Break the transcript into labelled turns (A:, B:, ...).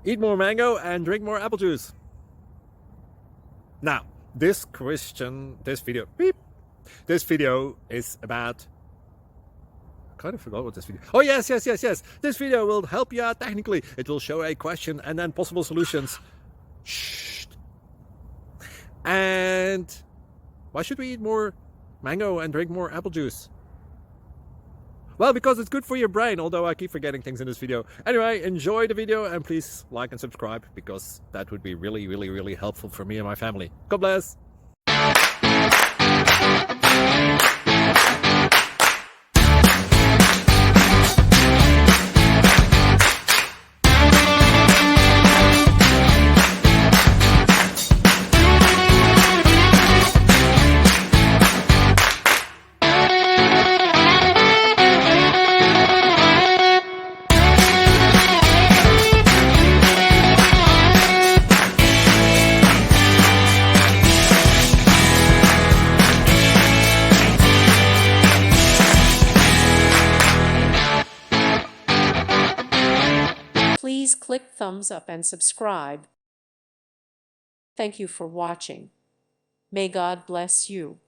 A: Eat more mango and drink more apple juice. Now, this video is about, I kind of forgot what this video. Oh, yes. This video will help you out technically. It will show a question and then possible solutions. Shh. And why should we eat more mango and drink more apple juice? Well, because it's good for your brain, although I keep forgetting things in this video. Anyway, enjoy the video and please like and subscribe, because that would be really helpful for me and my family. God bless!
B: Please click thumbs up and subscribe. Thank you for watching. May God bless you.